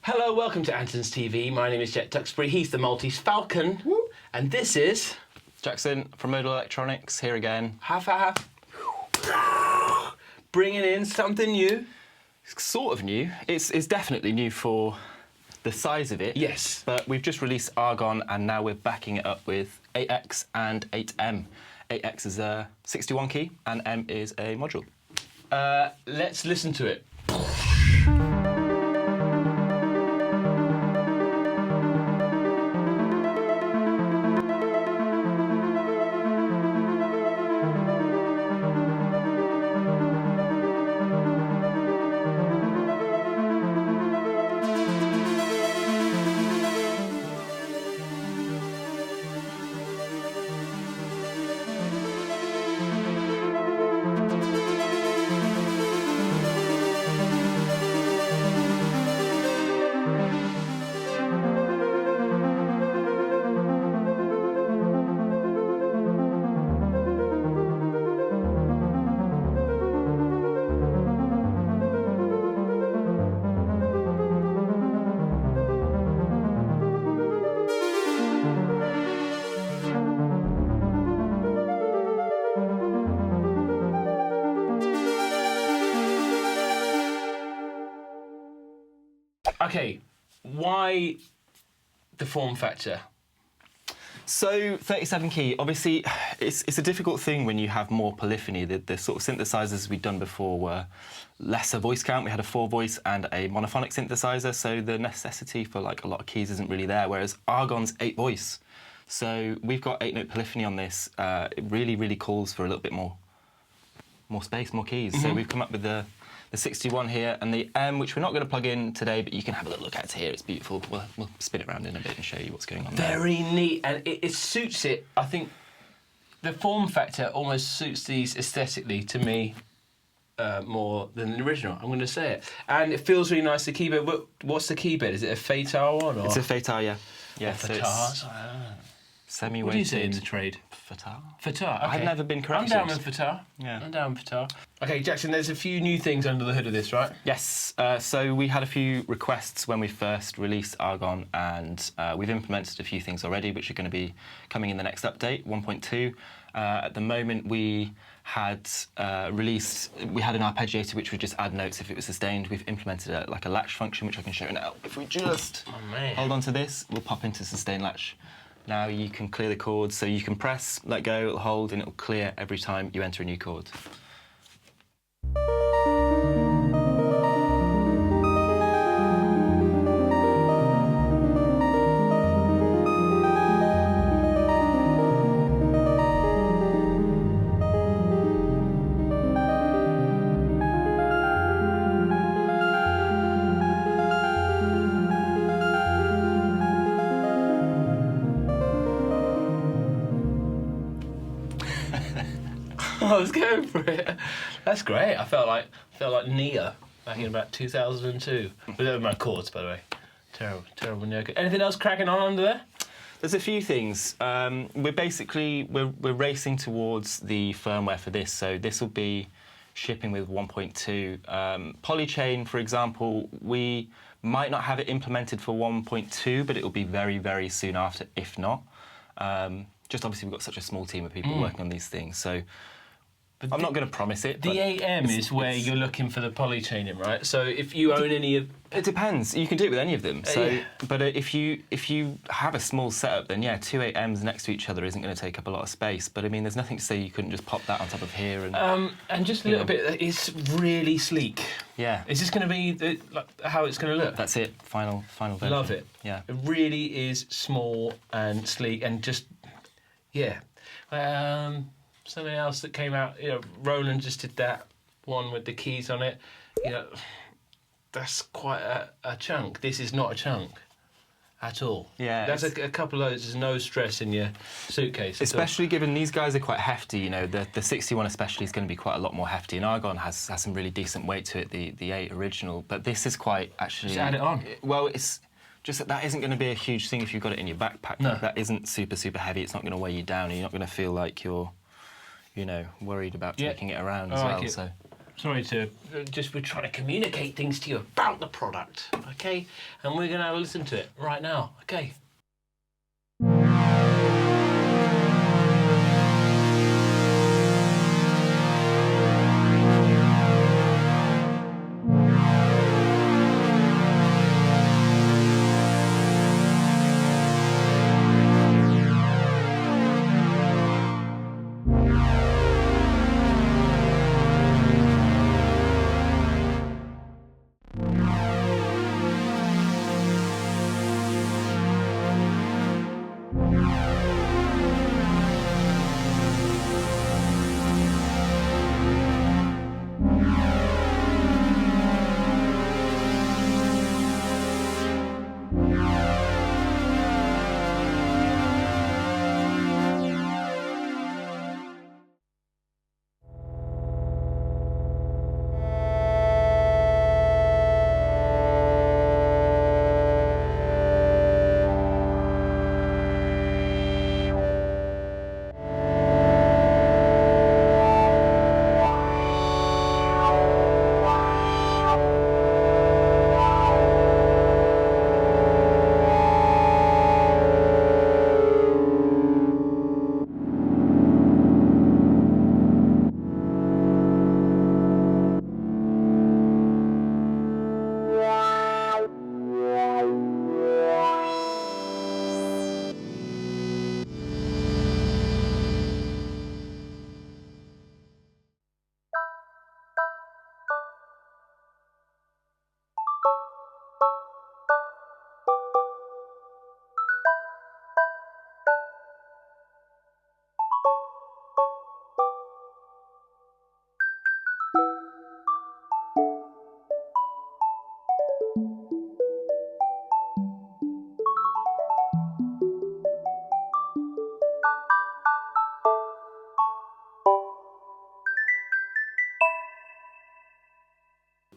Hello, welcome to Andertons TV. My name is Jet Duxbury. He's the Maltese Falcon. Woo. And this is... Jackson from Modal Electronics, here again. Half. Bringing in something new. It's sort of new. It's definitely new for the size of it. Yes. But we've just released Argon, and now we're backing it up with 8X and 8M. 8X is a 61 key, and M is a module. Let's listen to it. Okay, why the form factor? So 37 key, obviously, it's a difficult thing when you have more polyphony. The sort of synthesizers we'd done before were lesser voice count. We had a 4-voice and a monophonic synthesizer, so the necessity for like a lot of keys isn't really there, whereas Argon's 8-voice. So we've got 8-note polyphony on this. It really calls for a little bit more space, more keys. Mm-hmm. So we've come up with the 61 here and the M, which we're not going to plug in today, but you can have a little look at it here. It's beautiful. We'll spin it around in a bit and show you what's going on there. Very neat, and it suits it. I think the form factor almost suits these aesthetically to me more than the original. I'm going to say it. And it feels really nice, the keyboard. What's the keyboard? Is it a Fatar one? Or? It's a Fatar, yeah. Yeah, so Fatars? Semi-weighted. What do you say in the trade? Fatar. Fatar, okay. I've never been corrected. I'm down with Fatar. Yeah. I'm down with Fatar. Okay, Jackson, there's a few new things under the hood of this, right? Yes. So we had a few requests when we first released Argon, and we've implemented a few things already, which are going to be coming in the next update, 1.2. At the moment, we had we had an arpeggiator which would just add notes if it was sustained. We've implemented a latch function, which I can show you now. If we just hold on to this, we'll pop into sustain latch. Now you can clear the chords, so you can press, let go, it'll hold, and it'll clear every time you enter a new chord. I was going for it. That's great. I felt like Nia back in about 2002. But those were my chords, by the way. Terrible Nia. Anything else cracking on under there? There's a few things. We're racing towards the firmware for this, so this will be shipping with 1.2. Polychain, for example, we might not have it implemented for 1.2, but it will be very soon after, if not. Just obviously we've got such a small team of people working on these things, so I'm not going to if it. The 8M is where you're looking for the polychaining, right? So if you own any of... It depends. You can do it with any of them. So, yeah. But if you have a small setup, then yeah, 2 8Ms next to each other isn't going to take up a lot of space. But I mean, there's nothing to say you couldn't just pop that on top of here. And just a little bit, it's really sleek. Yeah. Is this going to be how it's going to look? That's it. Final version. Love it. Yeah. It really is small and sleek and just, yeah. Something else that came out, Roland just did that one with the keys on it. That's quite a chunk. This is not a chunk at all. Yeah. That's a couple of those, there's no stress in your suitcase. Especially given these guys are quite hefty, the 61 especially is going to be quite a lot more hefty, and Argon has some really decent weight to it, the 8 original, but this is quite actually... Just add it on. Well, it's just that isn't going to be a huge thing if you've got it in your backpack. No. That isn't super heavy, it's not going to weigh you down, and you're not going to feel like you're, worried about taking it around as well. Like it. So Sorry to we're trying to communicate things to you about the product, okay? And we're going to have a listen to it right now, okay?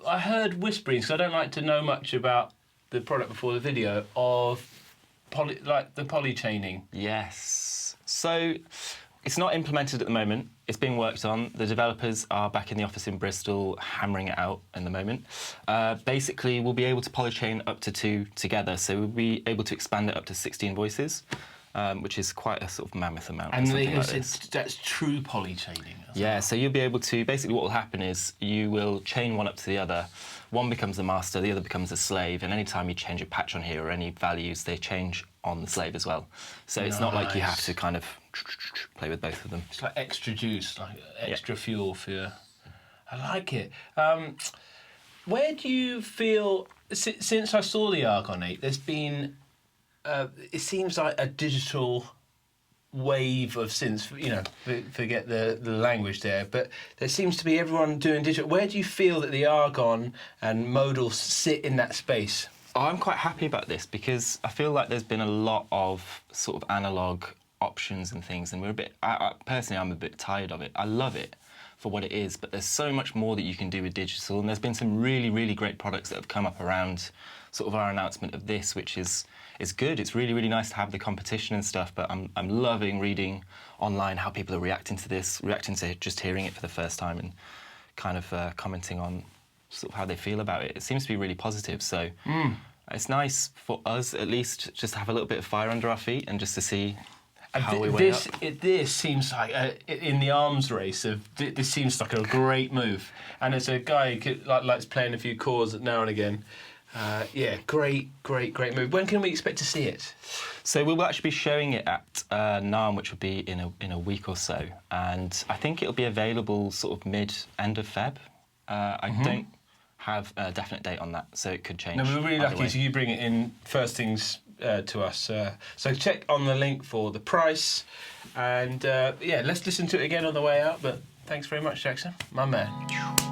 I heard whisperings, so I don't like to know much about the product before the video, of the poly chaining. Yes. So it's not implemented at the moment. It's being worked on. The developers are back in the office in Bristol hammering it out in the moment. Basically, we'll be able to polychain up to 2 together. So we'll be able to expand it up to 16 voices, which is quite a sort of mammoth amount. And that's true polychaining. Yeah, so you'll be able to, basically what will happen is you will chain one up to the other. One becomes the master, the other becomes a slave, and any time you change a patch on here or any values, they change on the slave as well. So it's not like you have to kind of play with both of them. It's like extra juice, like extra fuel for your... I like it. Where do you feel, since I saw the Argon 8, there's been, it seems like a digital wave of synths, you know, forget the language there, but there seems to be everyone doing digital. Where do you feel that the Argon and Modal sit in that space? I'm quite happy about this because I feel like there's been a lot of sort of analog options and things, and we're a bit, personally, I'm a bit tired of it. I love it for what it is, but there's so much more that you can do with digital, and there's been some really, really great products that have come up around sort of our announcement of this, which is good. It's really, really nice to have the competition and stuff, but I'm loving reading online how people are reacting to this, reacting to just hearing it for the first time and kind of commenting on sort of how they feel about it. It seems to be really positive, so it's nice for us, at least, just to have a little bit of fire under our feet and just to see how we weigh up. This seems like, in the arms race, this seems like a great move. And as a guy who likes playing a few chords now and again, yeah, great move. When can we expect to see it? So we'll actually be showing it at NAMM, which will be in a week or so, and I think it'll be available sort of end of Feb. I don't have a definite date on that, so it could change. No, we're really lucky, so you bring it in first things to us. So check on the link for the price, and yeah, let's listen to it again on the way out. But thanks very much, Jackson, my man.